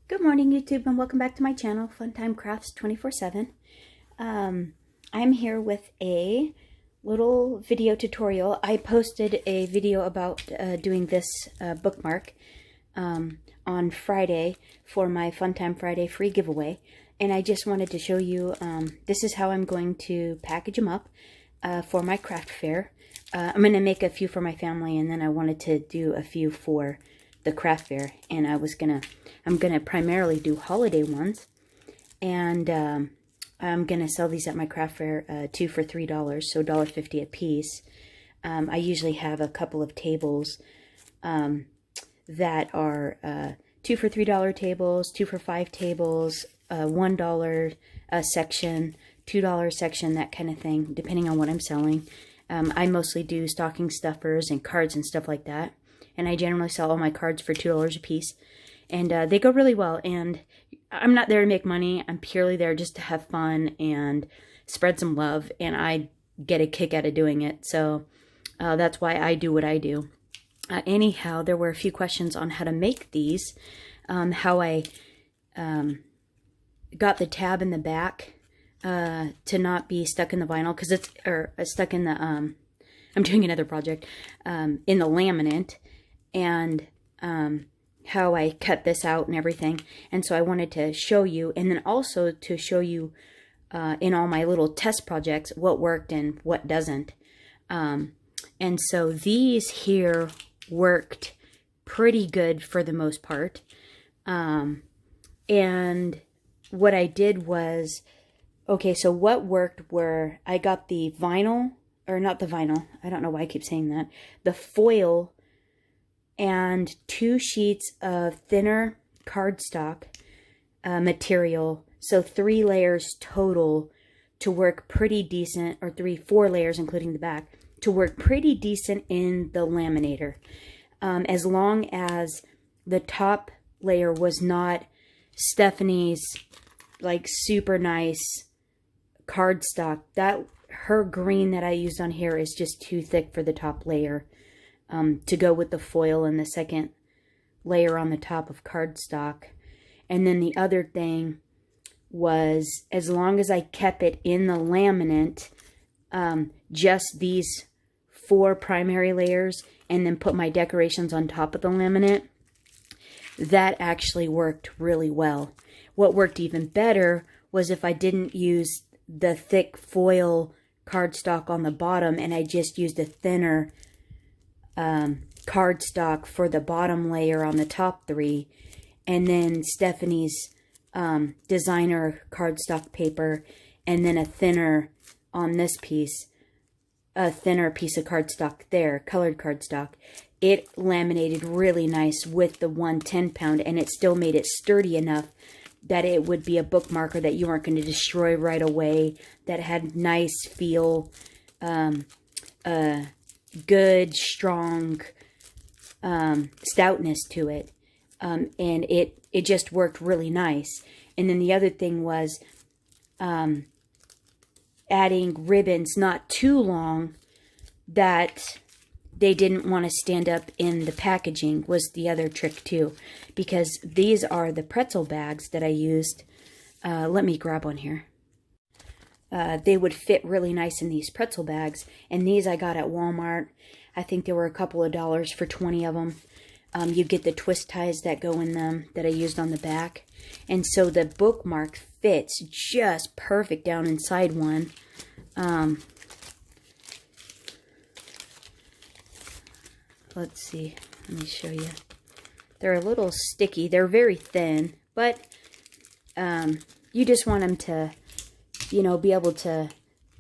Good morning, YouTube, and welcome back to my channel, Funtime Crafts 24/7. I'm here with a little video tutorial. I posted a video about doing this bookmark on Friday for my Funtime Friday free giveaway, and I just wanted to show you, this is how I'm going to package them up for my craft fair. I'm going to make a few for my family, and then I wanted to do a few for the craft fair, and I'm gonna primarily do holiday ones, and I'm gonna sell these at my craft fair 2 for $3, so $1.50 a piece. I usually have a couple of tables that are 2 for $3 tables, 2 for $5 tables, $1 section, $2 section, that kind of thing, depending on what I'm selling. I mostly do stocking stuffers and cards and stuff like that. And I generally sell all my cards for $2 a piece. And they go really well. And I'm not there to make money. I'm purely there just to have fun and spread some love. And I get a kick out of doing it. So that's why I do what I do. Anyhow, there were a few questions on how to make these. How I got the tab in the back to not be stuck in the vinyl. Because it's stuck in the... I'm doing another project in the laminate. And how I cut this out and everything. And so I wanted to show you, and then also to show you in all my little test projects what worked and what doesn't. And so these here worked pretty good for the most part. And what I did was, okay, so what worked were I got the vinyl, or not the vinyl, I don't know why I keep saying that, the foil, and 2 sheets of thinner cardstock material, so 3 layers total to work pretty decent, or 4 layers including the back, to work pretty decent in the laminator. As long as the top layer was not Stephanie's like super nice cardstock. Her green that I used on here is just too thick for the top layer. To go with the foil and the second layer on the top of cardstock. And then the other thing was, as long as I kept it in the laminate, just these 4 primary layers, and then put my decorations on top of the laminate, that actually worked really well. What worked even better was if I didn't use the thick foil cardstock on the bottom, and I just used a thinner cardstock for the bottom layer on the top 3, and then Stephanie's designer cardstock paper, and then a thinner on this piece, a thinner piece of cardstock there, colored cardstock. It laminated really nice with the 110-pound, and it still made it sturdy enough that it would be a bookmarker that you weren't going to destroy right away, that had nice feel, good, strong stoutness to it. And it just worked really nice. And then the other thing was adding ribbons not too long that they didn't want to stand up in the packaging was the other trick too. Because these are the pretzel bags that I used. Let me grab one here. They would fit really nice in these pretzel bags. And these I got at Walmart. I think there were a couple of dollars for 20 of them. You get the twist ties that go in them that I used on the back. And so the bookmark fits just perfect down inside one. Let's see. Let me show you. They're a little sticky. They're very thin. But you just want them to, you know, be able to,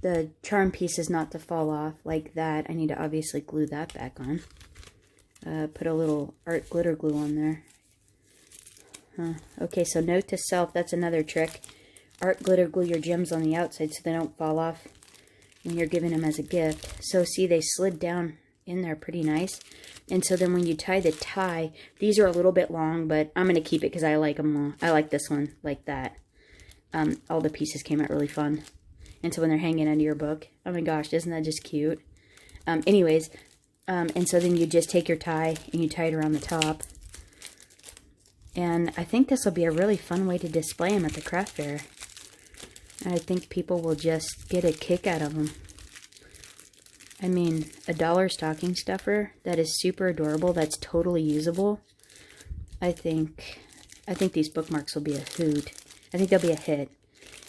the charm pieces not to fall off like that. I need to obviously glue that back on. Put a little art glitter glue on there. Okay, so note to self, that's another trick. Art glitter glue your gems on the outside so they don't fall off when you're giving them as a gift. So see, they slid down in there pretty nice. And so then when you tie the tie, these are a little bit long, but I'm going to keep it because I like them long. I like this one like that. All the pieces came out really fun. And so when they're hanging under your book, oh my gosh, isn't that just cute? Anyways, and so then you just take your tie and you tie it around the top. And I think this will be a really fun way to display them at the craft fair. I think people will just get a kick out of them. I mean, a dollar stocking stuffer that is super adorable, that's totally usable. I think these bookmarks will be a hoot. I think they'll be a hit.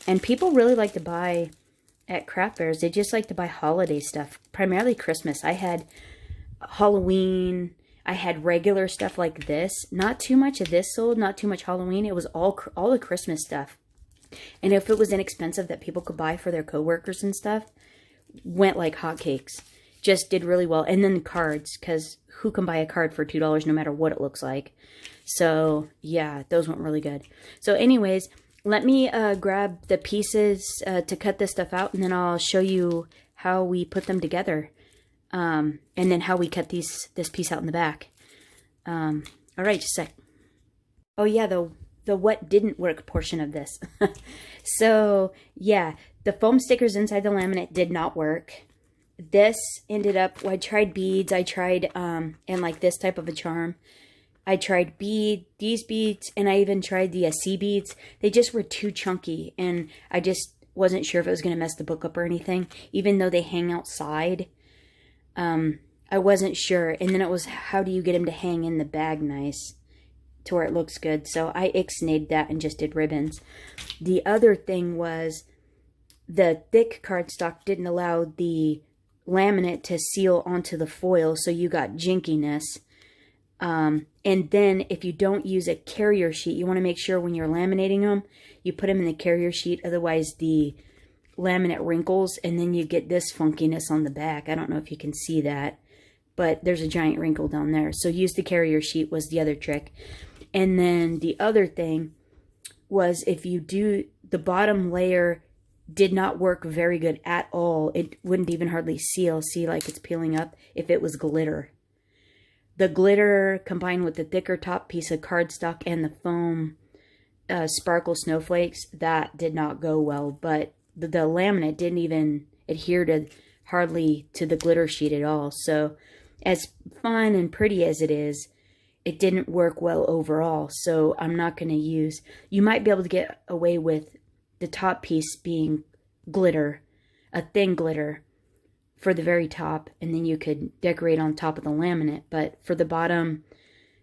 And people really like to buy at craft fairs. They just like to buy holiday stuff, primarily Christmas. I had Halloween. I had regular stuff like this. Not too much of this sold, not too much Halloween. It was all the Christmas stuff. And if it was inexpensive that people could buy for their coworkers and stuff, went like hotcakes. Just did really well. And then cards, because who can buy a card for $2 no matter what it looks like? So yeah, those went really good. So anyways, let me grab the pieces to cut this stuff out, and then I'll show you how we put them together. And then how we cut this piece out in the back. All right, just a sec. Oh yeah, the what didn't work portion of this. So yeah, the foam stickers inside the laminate did not work. This ended up, well, I tried beads, I tried, and like this type of a charm. I tried these beads, and I even tried the sea beads. They just were too chunky, and I just wasn't sure if it was going to mess the book up or anything. Even though they hang outside, I wasn't sure. And then it was, how do you get them to hang in the bag nice to where it looks good? So I ixnayed that and just did ribbons. The other thing was the thick cardstock didn't allow the laminate to seal onto the foil, so you got jinkiness. And then if you don't use a carrier sheet, you want to make sure when you're laminating them, you put them in the carrier sheet. Otherwise, the laminate wrinkles, and then you get this funkiness on the back. I don't know if you can see that, but there's a giant wrinkle down there. So use the carrier sheet was the other trick. And then the other thing was, if you do, the bottom layer did not work very good at all. It wouldn't even hardly seal. See, like it's peeling up if it was glitter. The glitter combined with the thicker top piece of cardstock and the foam sparkle snowflakes, that did not go well. But the laminate didn't even adhere to hardly to the glitter sheet at all. So as fun and pretty as it is, it didn't work well overall. So I'm not going to use, you might be able to get away with the top piece being glitter, a thin glitter for the very top, and then you could decorate on top of the laminate. But for the bottom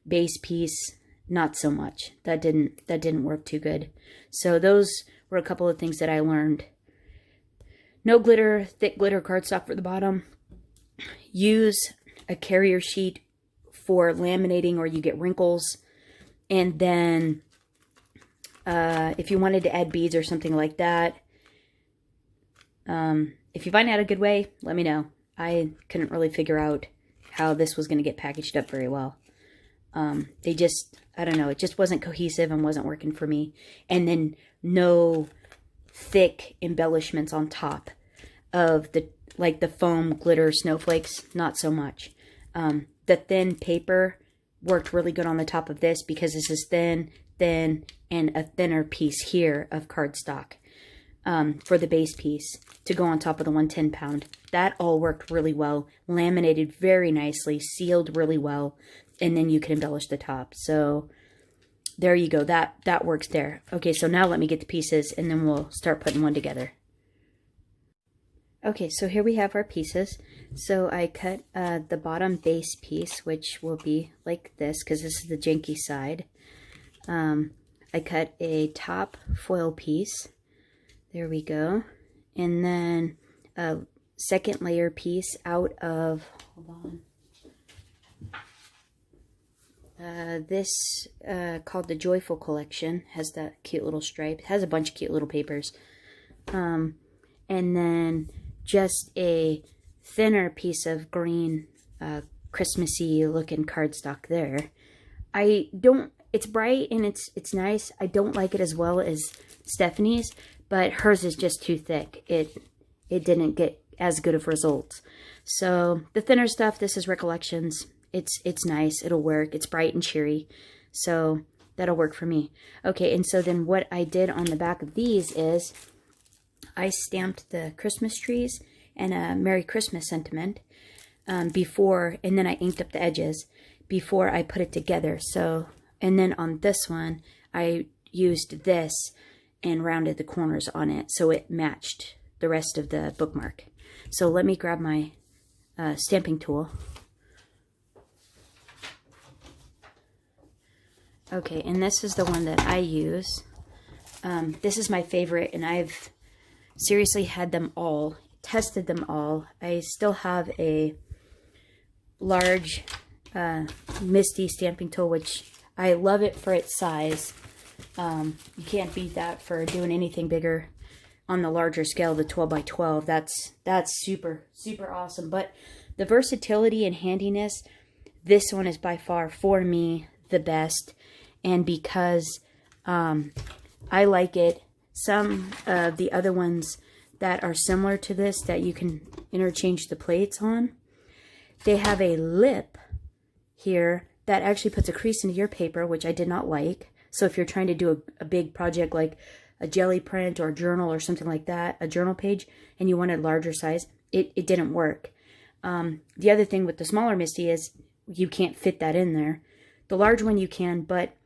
base piece, not so much. That didn't work too good. So those were a couple of things that I learned. No glitter, thick glitter cardstock for the bottom. Use a carrier sheet for laminating or you get wrinkles. And then if you wanted to add beads or something like that, if you find out a good way, let me know. I couldn't really figure out how this was going to get packaged up very well. They just, I don't know, it just wasn't cohesive and wasn't working for me. And then no thick embellishments on top of the, like the foam glitter snowflakes, not so much. The thin paper worked really good on the top of this because this is thin, and a thinner piece here of cardstock for the base piece to go on top of the 110 pound. That all worked really well, laminated very nicely, sealed really well, and then you can embellish the top. So there you go. That works there. Okay, so now let me get the pieces, and then we'll start putting one together. Okay, so here we have our pieces. So I cut the bottom base piece, which will be like this, because this is the janky side. I cut a top foil piece. There we go. And then a second layer piece out of, hold on. This called the Joyful Collection. Has that cute little stripe. It has a bunch of cute little papers. And then just a thinner piece of green Christmassy looking cardstock there. It's bright and it's nice. I don't like it as well as Stephanie's, but hers is just too thick. It didn't get as good of results. So the thinner stuff, this is Recollections. It's nice. It'll work. It's bright and cheery. So that'll work for me. Okay, and so then what I did on the back of these is I stamped the Christmas trees and a Merry Christmas sentiment before, and then I inked up the edges before I put it together. So And then on this one, I used this and rounded the corners on it so it matched the rest of the bookmark. So let me grab my stamping tool. Okay, and this is the one that I use. This is my favorite, and I've seriously had them all, tested them all. I still have a large Misty stamping tool, which I love it for its size. You can't beat that for doing anything bigger on the larger scale, the 12 by 12. That's super, super awesome. But the versatility and handiness, this one is by far, for me, the best. And because I like it, some of the other ones that are similar to this that you can interchange the plates on, they have a lip here that actually puts a crease into your paper, which I did not like. So if you're trying to do a big project like a jelly print or a journal or something like that, a journal page, and you wanted larger size, it didn't work. The other thing with the smaller Misty is you can't fit that in there. The large one you can, but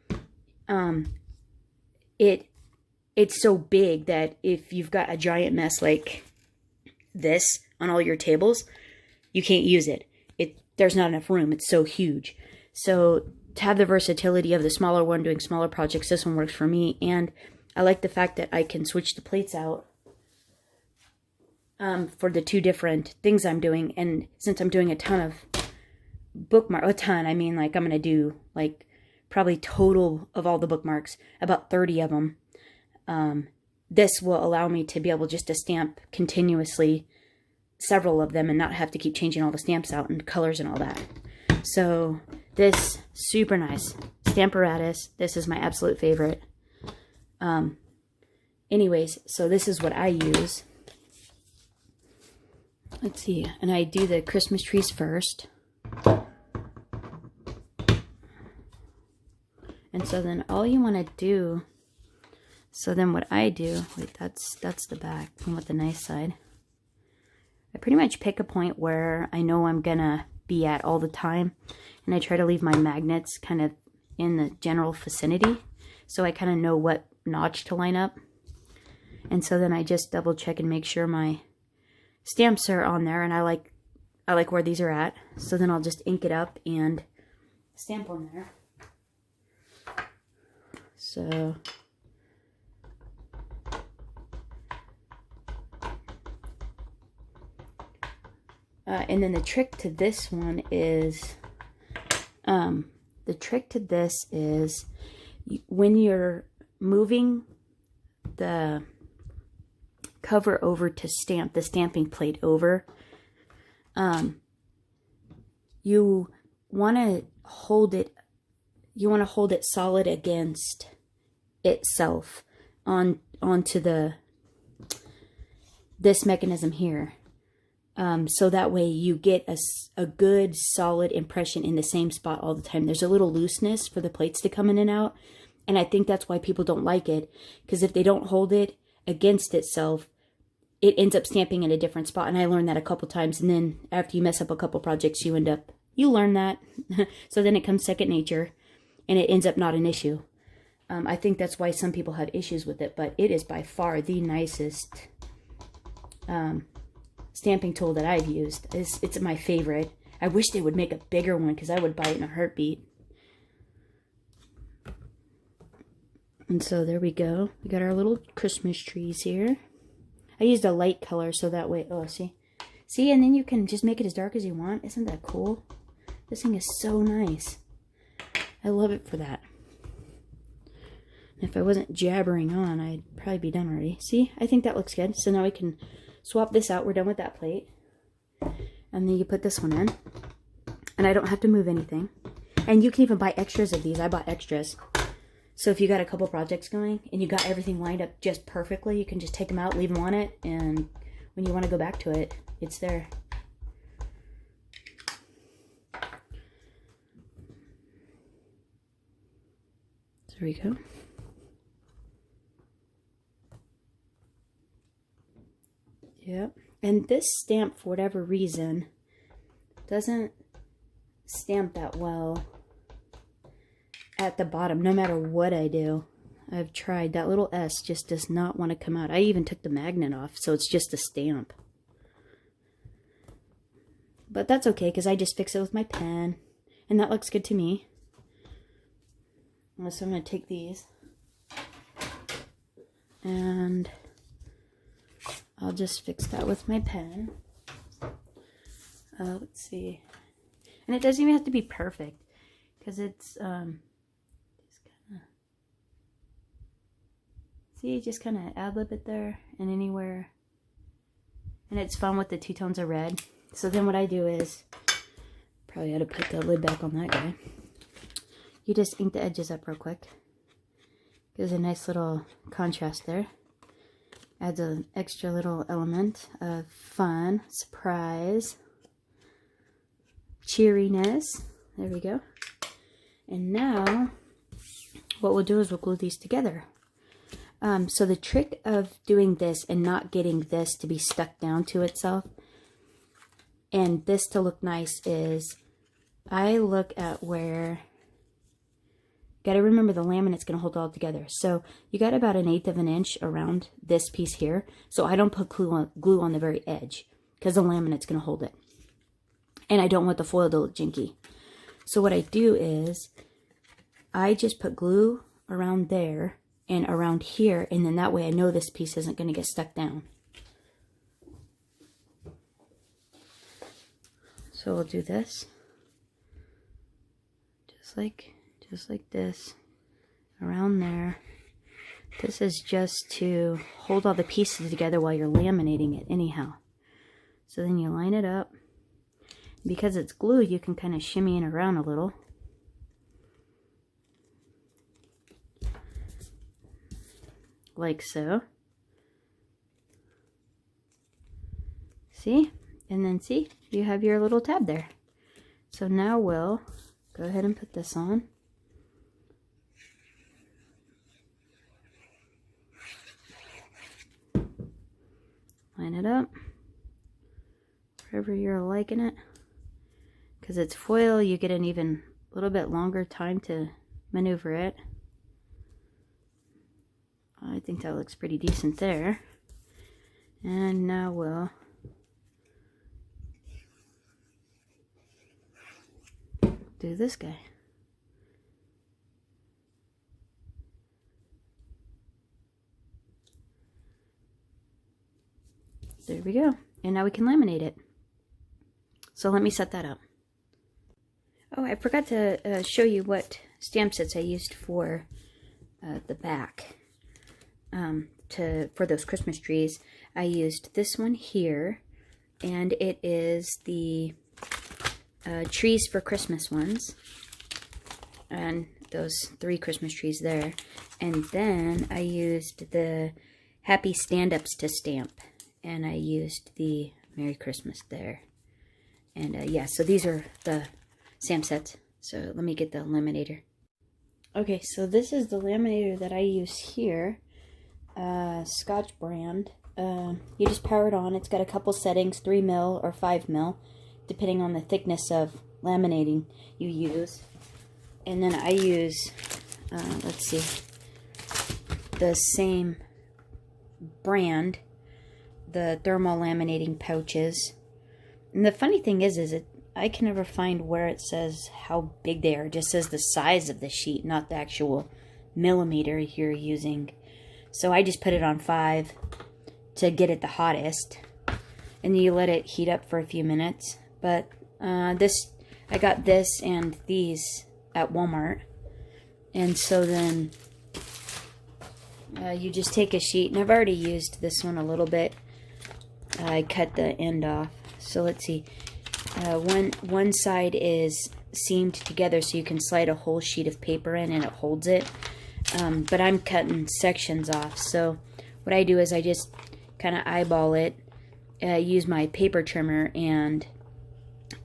it's so big that if you've got a giant mess like this on all your tables, you can't use it. There's not enough room. It's so huge. So to have the versatility of the smaller one doing smaller projects, this one works for me. And I like the fact that I can switch the plates out for the two different things I'm doing. And since I'm doing a ton of I mean, like I'm going to do like probably total of all the bookmarks, about 30 of them. This will allow me to be able just to stamp continuously several of them and not have to keep changing all the stamps out and colors and all that. So this, super nice. Stamparatus, this is my absolute favorite. Anyways, so this is what I use. Let's see, and I do the Christmas trees first. And so then all you want to do, so then what I do, wait, that's the back, and with the nice side. I pretty much pick a point where I know I'm gonna be at all the time, and I try to leave my magnets kind of in the general vicinity, so I kind of know what notch to line up. And so then I just double check and make sure my stamps are on there, and I like where these are at. So then I'll just ink it up and stamp on there. So and then the trick to this one is, when you're moving the cover over to stamp, the stamping plate over, you want to hold it solid against itself onto this mechanism here. So that way you get a good solid impression in the same spot all the time. There's a little looseness for the plates to come in and out, and I think that's why people don't like it, because if they don't hold it against itself, it ends up stamping in a different spot. And I learned that a couple times, and then after you mess up a couple projects, you learn that. So then it comes second nature, and it ends up not an issue. I think that's why some people have issues with it, but it is by far the nicest stamping tool that I've used. It's my favorite. I wish they would make a bigger one, because I would buy it in a heartbeat. And so there we go. We got our little Christmas trees here. I used a light color so that way, oh, see, and then you can just make it as dark as you want. Isn't that cool? This thing is so nice. I love it for that. And if I wasn't jabbering on, I'd probably be done already. See, I think that looks good. So now we can swap this out. We're done with that plate. And then you put this one in. And I don't have to move anything. And you can even buy extras of these. I bought extras. So if you got a couple projects going and you got everything lined up just perfectly, you can just take them out, leave them on it, and when you want to go back to it, it's there. There we go. Yep. And this stamp, for whatever reason, doesn't stamp that well at the bottom, no matter what I do. I've tried. That little S just does not want to come out. I even took the magnet off, so it's just a stamp. But that's okay, because I just fix it with my pen. And that looks good to me. So I'm going to take these. And I'll just fix that with my pen. Let's see. And it doesn't even have to be perfect, because it's just kind of, see, just kind of ad-lib it there and anywhere. And it's fun with the two tones of red. So then what I do is, probably ought to put the lid back on that guy. You just ink the edges up real quick. Gives a nice little contrast there. Adds an extra little element of fun, surprise, cheeriness. There we go. And now, what we'll do is we'll glue these together. So the trick of doing this and not getting this to be stuck down to itself and this to look nice is I look at where, gotta remember the laminate's gonna hold it all together. So you got about 1/8 of an inch around this piece here. So I don't put glue on the very edge because the laminate's gonna hold it. And I don't want the foil to look jinky. So what I do is I just put glue around there and around here, and then that way I know this piece isn't going to get stuck down. So we'll do this. Just like this. Around there. This is just to hold all the pieces together while you're laminating it anyhow. So then you line it up. Because it's glue, you can kind of shimmy it around a little. Like so. See? And then see? You have your little tab there. So now we'll go ahead and put this on. Line it up. Wherever you're liking it. Because it's foil, you get an even little bit longer time to maneuver it. I think that looks pretty decent there. And now we'll do this guy. There we go. And now we can laminate it. So let me set that up. Oh, I forgot to show you what stamp sets I used for the back. For those Christmas trees, I used this one here, and it is the Trees for Christmas ones, and those 3 Christmas trees there. And then I used the Happy Stand-Ups to stamp, and I used the Merry Christmas there. And yeah, so these are the stamp sets. So let me get the laminator. Okay, so this is the laminator that I use here. Scotch brand. You just power it on. It's got a couple settings, 3 mil or 5 mil, depending on the thickness of laminating you use. And then I use, let's see, the same brand, the thermal laminating pouches. And the funny thing is I can never find where it says how big they are. It just says the size of the sheet, not the actual millimeter you're using. So I just put it on 5 to get it the hottest. And you let it heat up for a few minutes. But I got this and these at Walmart. And so then you just take a sheet. And I've already used this one a little bit. I cut the end off. So let's see. One side is seamed together so you can slide a whole sheet of paper in and it holds it. But I'm cutting sections off. So what I do is I just kind of eyeball it, use my paper trimmer and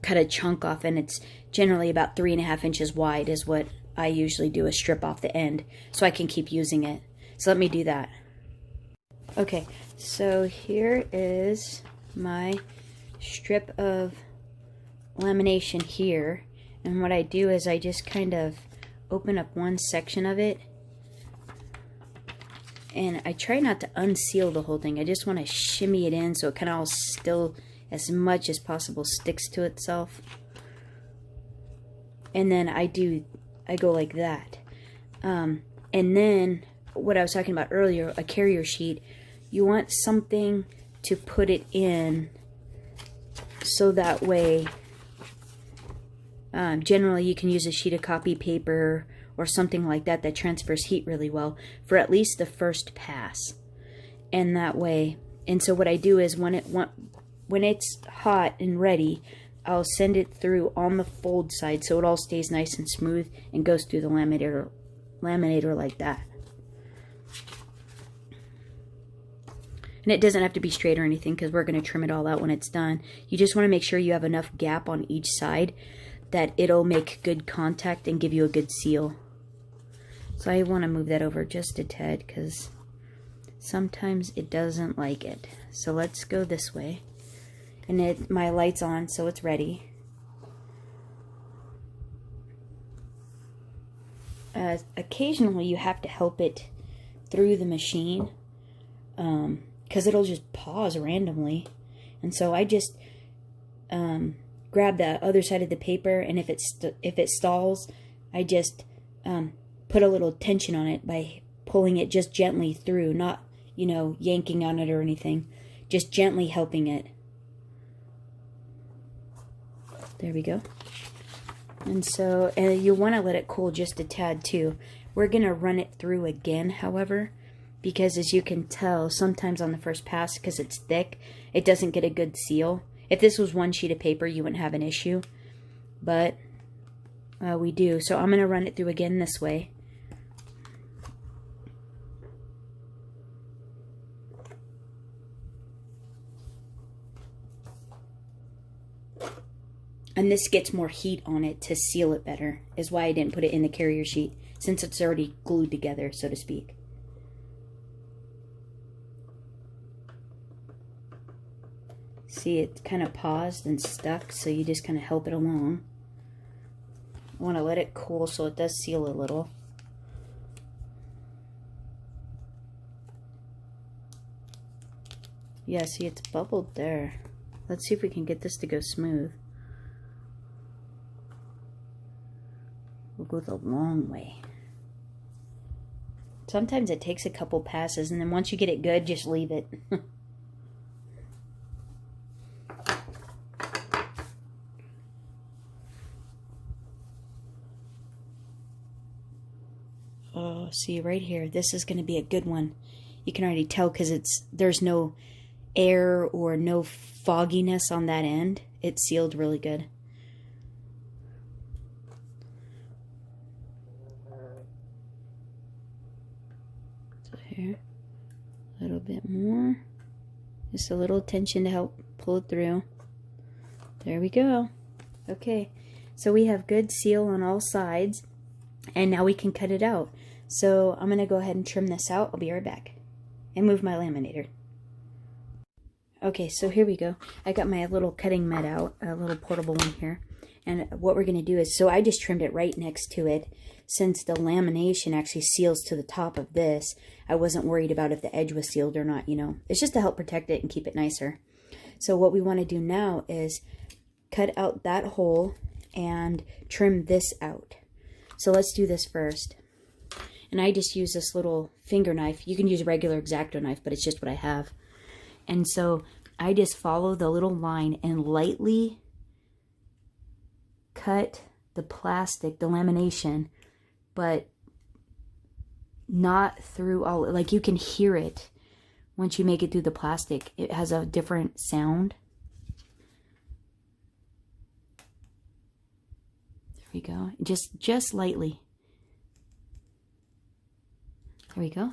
cut a chunk off, and it's generally about 3.5 inches wide is what I usually do, a strip off the end so I can keep using it. So let me do that. Okay, so here is my strip of lamination here, and what I do is I just kind of open up one section of it. And I try not to unseal the whole thing. I just want to shimmy it in so it kind of all still, as much as possible, sticks to itself. And then I go like that. And then, what I was talking about earlier, a carrier sheet, you want something to put it in so that way, generally you can use a sheet of copy paper or something like that that transfers heat really well for at least the first pass. And that way, and so what I do is when it's hot and ready, I'll send it through on the fold side so it all stays nice and smooth and goes through the laminator like that. And it doesn't have to be straight or anything because we're going to trim it all out when it's done. You just want to make sure you have enough gap on each side that it'll make good contact and give you a good seal. So I want to move that over just a tad because sometimes it doesn't like it. So let's go this way. And my light's on, so it's ready. Occasionally you have to help it through the machine because it'll just pause randomly. And so I just grab the other side of the paper, and if it stalls, I just put a little tension on it by pulling it just gently through, not, you know, yanking on it or anything, just gently helping it. There we go. And so, you want to let it cool just a tad too. We're going to run it through again, however, because as you can tell, sometimes on the first pass, because it's thick, it doesn't get a good seal. If this was one sheet of paper, you wouldn't have an issue, but we do. So I'm going to run it through again this way. And this gets more heat on it to seal it better, is why I didn't put it in the carrier sheet, since it's already glued together, so to speak. See, it's kind of paused and stuck, so you just kind of help it along. I want to let it cool so it does seal a little. Yeah, see, it's bubbled there. Let's see if we can get this to go smooth. We'll go the long way. Sometimes it takes a couple passes, and then once you get it good, just leave it. Oh, see right here, this is going to be a good one. You can already tell because there's no air or no fogginess on that end. It's sealed really good. So here, a little bit more. Just a little tension to help pull it through. There we go. Okay, so we have good seal on all sides, and now we can cut it out. So I'm going to go ahead and trim this out. I'll be right back. And move my laminator. Okay, so here we go. I got my little cutting mat out, a little portable one here. And what we're going to do is, so I just trimmed it right next to it. Since the lamination actually seals to the top of this, I wasn't worried about if the edge was sealed or not, you know. It's just to help protect it and keep it nicer. So what we want to do now is cut out that hole and trim this out. So let's do this first. And I just use this little finger knife. You can use a regular X-Acto knife, but it's just what I have. And so I just follow the little line and lightly cut the plastic, the lamination, but not through all, like you can hear it once you make it through the plastic. It has a different sound. There we go. Just lightly. There we go.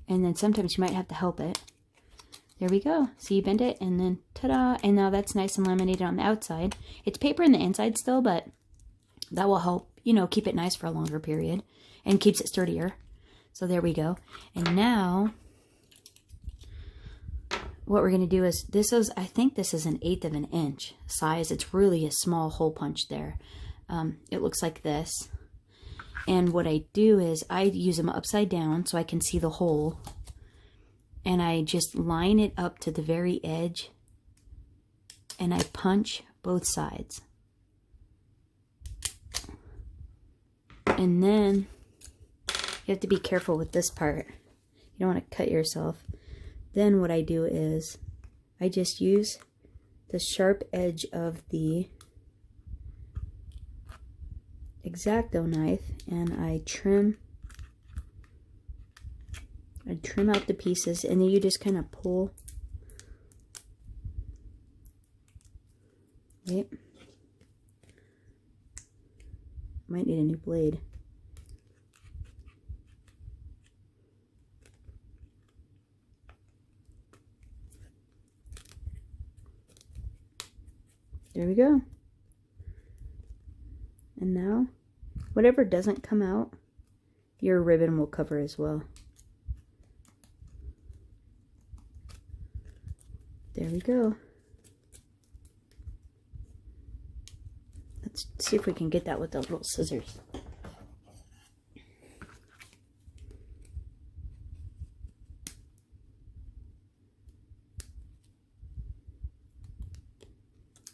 And then sometimes you might have to help it. There we go. So you bend it and then ta-da! And now that's nice and laminated on the outside. It's paper in the inside still, but that will help, you know, keep it nice for a longer period and keeps it sturdier. So there we go. And now what we're going to do is, I think this is 1/8 of an inch size. It's really a small hole punch there. It looks like this. And what I do is I use them upside down so I can see the hole. And I just line it up to the very edge. And I punch both sides. And then you have to be careful with this part. You don't want to cut yourself. Then what I do is I just use the sharp edge of the X-Acto knife and I trim out the pieces, and then you just kind of pull. Wait. Might need a new blade. There we go. And now, whatever doesn't come out, your ribbon will cover as well. There we go. Let's see if we can get that with the little scissors.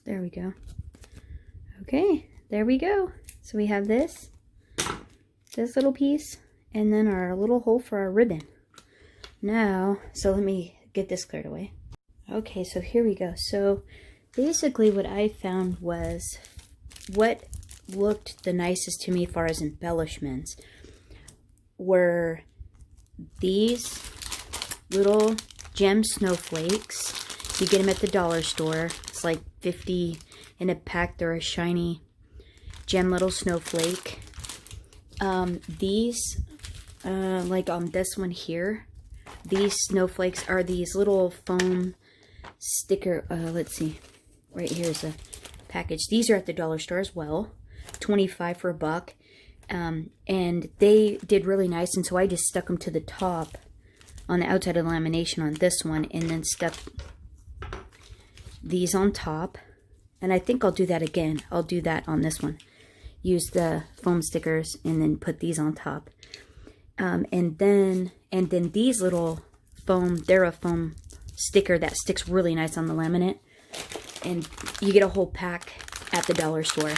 There we go. Okay, there we go. So we have this little piece, and then our little hole for our ribbon. Now, so let me get this cleared away. Okay, so here we go. So basically what I found was what looked the nicest to me as far as embellishments were these little gem snowflakes. You get them at the dollar store. It's like 50 in a pack. They're a shiny gem little snowflake. These, like on this one here, these snowflakes are these little foam sticker. Let's see. Right here's a package. These are at the dollar store as well. 25 for $1. And they did really nice, and so I just stuck them to the top on the outside of the lamination on this one, and then stuck these on top. And I think I'll do that again. I'll do that on this one. Use the foam stickers and then put these on top. And then these little foam, they're a foam sticker that sticks really nice on the laminate. And you get a whole pack at the dollar store.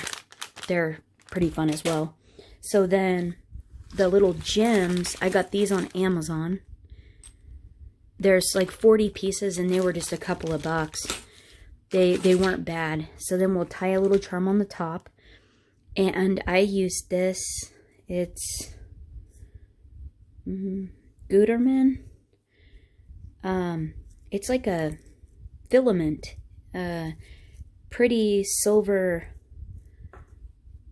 They're pretty fun as well. So then the little gems, I got these on Amazon. There's like 40 pieces and they were just a couple of bucks. They weren't bad. So then we'll tie a little charm on the top. And I use this. It's Gutermann. It's like a filament. Pretty silver.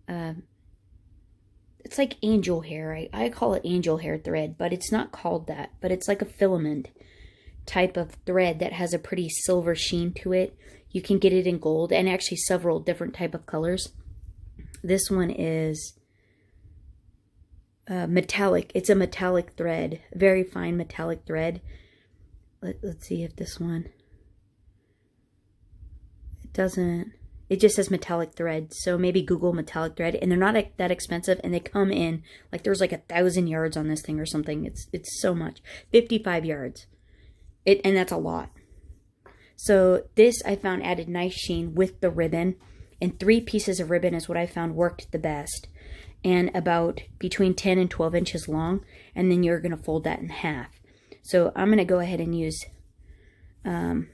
It's like angel hair. I call it angel hair thread, but it's not called that. But it's like a filament type of thread that has a pretty silver sheen to it. You can get it in gold and actually several different type of colors. This one is metallic. It's a metallic thread, very fine metallic thread. Let's see if this one, it doesn't, it just says metallic thread. So maybe Google metallic thread, and they're not that expensive, and they come in like there's like 1,000 yards on this thing or something. It's so much, 55 yards. And that's a lot. So this I found added nice sheen with the ribbon, and 3 pieces of ribbon is what I found worked the best, and about between 10 and 12 inches long, and then you're going to fold that in half. So I'm going to go ahead and use, I'm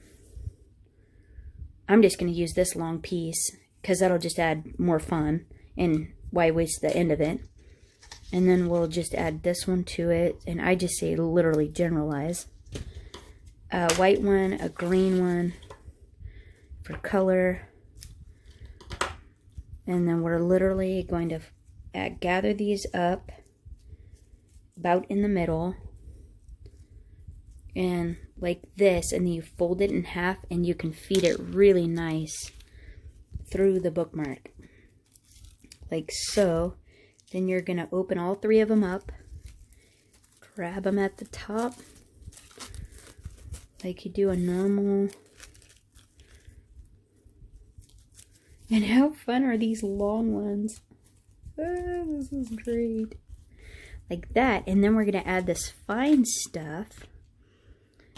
just going to use this long piece because that'll just add more fun, and why waste the end of it. And then we'll just add this one to it, and I just say literally generalize. A white one, a green one for color, and then we're literally going to gather these up about in the middle and like this, and then you fold it in half and you can feed it really nice through the bookmark like so. Then you're gonna open all 3 of them up, grab them at the top like you do a normal, And how fun are these long ones? Oh, this is great. Like that. And then we're going to add this fine stuff.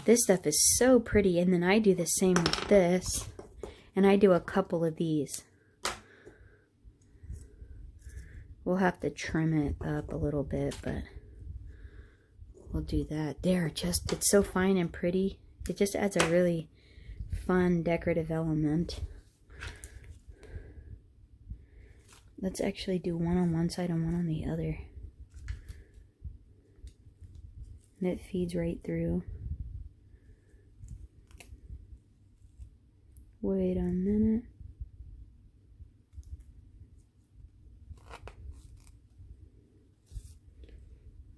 This stuff is so pretty. And then I do the same with this. And I do a couple of these. We'll have to trim it up a little bit, but we'll do that. There, just, it's so fine and pretty. It just adds a really fun decorative element. Let's actually do one on one side and one on the other. And it feeds right through. Wait a minute.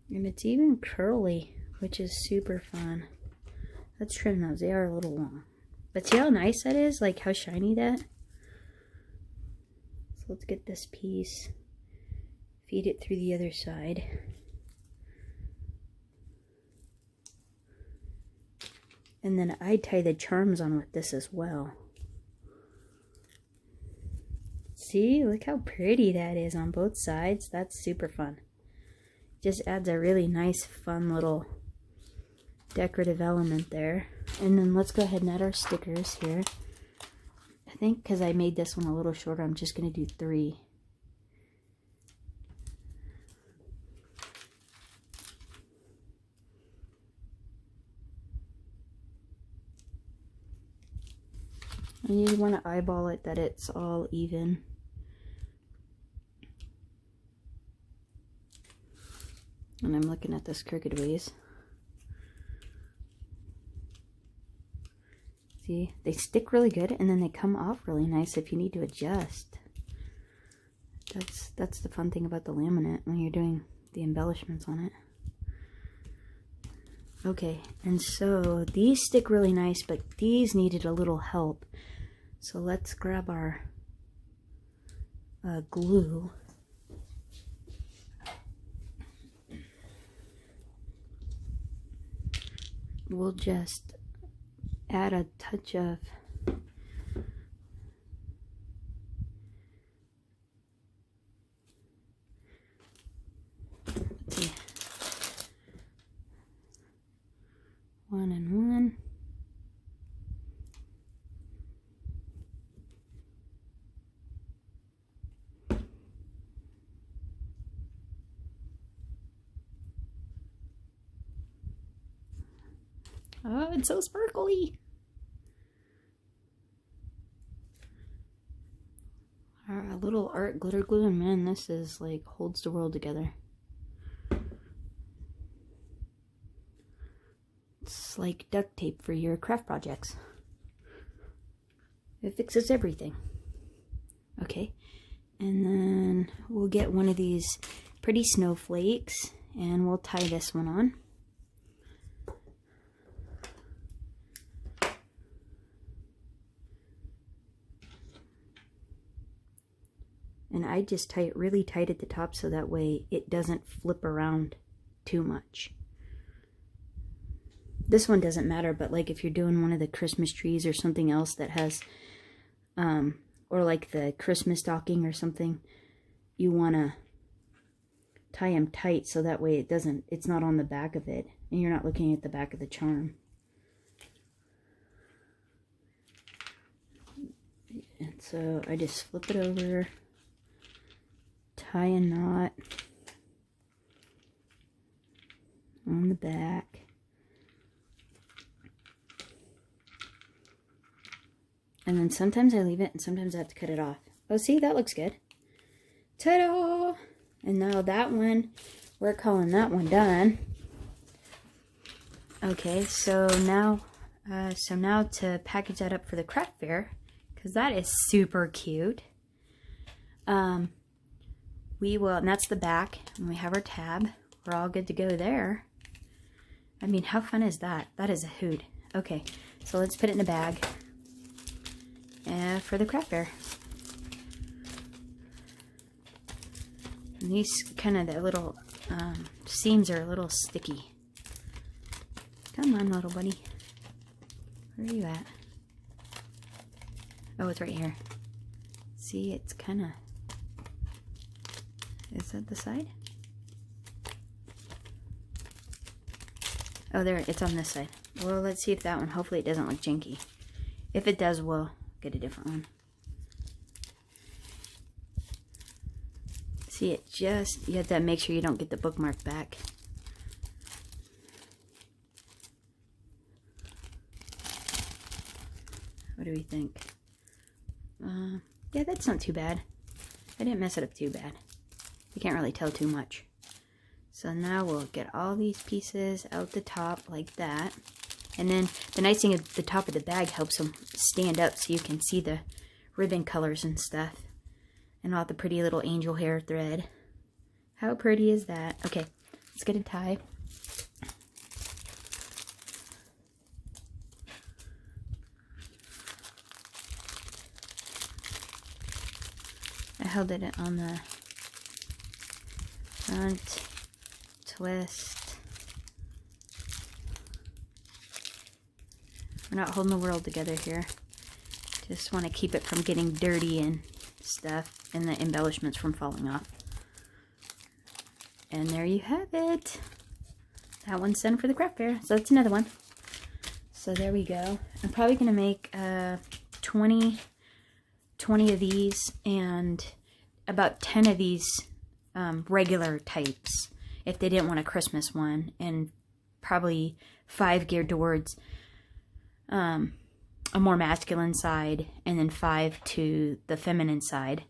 And it's even curly, which is super fun. Let's trim those. They are a little long. But see how nice that is? Like how shiny that? So let's get this piece. Feed it through the other side. And then I tie the charms on with this as well. See? Look how pretty that is on both sides. That's super fun. Just adds a really nice, fun little decorative element there. And then let's go ahead and add our stickers here. I think because I made this one a little shorter, I'm just going to do 3. And you want to eyeball it that it's all even. And I'm looking at this crooked ways. See, they stick really good and then they come off really nice if you need to adjust. That's the fun thing about the laminate when you're doing the embellishments on it. Okay, and so these stick really nice, but these needed a little help. So let's grab our glue. We'll just add a touch of one and one. Oh, it's so sparkly. Our little art glitter glue, and man, this is like holds the world together. It's like duct tape for your craft projects. It fixes everything. Okay, and then we'll get one of these pretty snowflakes and we'll tie this one on. And I just tie it really tight at the top so that way it doesn't flip around too much. This one doesn't matter, but like if you're doing one of the Christmas trees or something else that has, or like the Christmas stocking or something, you want to tie them tight so that way it's not on the back of it and you're not looking at the back of the charm. And so I just flip it over. Tie a knot on the back. And then sometimes I leave it and sometimes I have to cut it off. Oh, see, that looks good. Ta-da! And now that one, we're calling that one done. Okay, so now to package that up for the craft fair, because that is super cute. We will, and that's the back, and we have our tab. We're all good to go there. I mean, how fun is that? That is a hoot. Okay, so let's put it in a bag for the craft fair. And these kind of, the little seams are a little sticky. Come on, little buddy. Where are you at? Oh, it's right here. See, it's kind of, is that the side? Oh, there, it's on this side. Well, let's see if that one, hopefully it doesn't look janky. If it does, we'll get a different one. See, it just, you have to make sure you don't get the bookmark back. What do we think? Yeah, that's not too bad. I didn't mess it up too bad. You can't really tell too much. So now we'll get all these pieces out the top like that. And then the nice thing is the top of the bag helps them stand up so you can see the ribbon colors and stuff. And all the pretty little angel hair thread. How pretty is that? Okay, let's get a tie. I held it on the front, twist. We're not holding the world together here. Just want to keep it from getting dirty and stuff, and the embellishments from falling off. And there you have it. That one's done for the craft fair. So that's another one. So there we go. I'm probably going to make 20 of these and about 10 of these regular types if they didn't want a Christmas one, and probably 5 geared towards a more masculine side, and then 5 to the feminine side,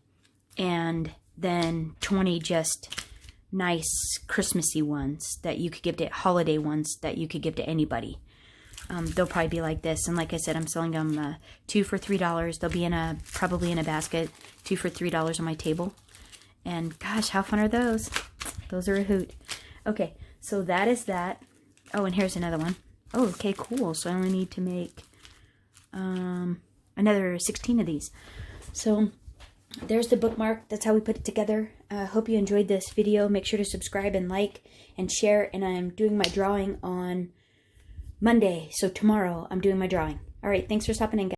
and then 20 just nice Christmassy ones that you could give to, holiday ones that you could give to anybody. They'll probably be like this, and like I said, I'm selling them 2 for $3. They'll be probably in a basket, 2 for $3 on my table. And gosh, how fun are those? Those are a hoot. Okay, so that is that. Oh, and here's another one. Oh, okay, cool. So I only need to make another 16 of these. So there's the bookmark. That's how we put it together. Hope you enjoyed this video. Make sure to subscribe and like and share. And I'm doing my drawing on Monday. So tomorrow I'm doing my drawing. All right, thanks for stopping in, guys.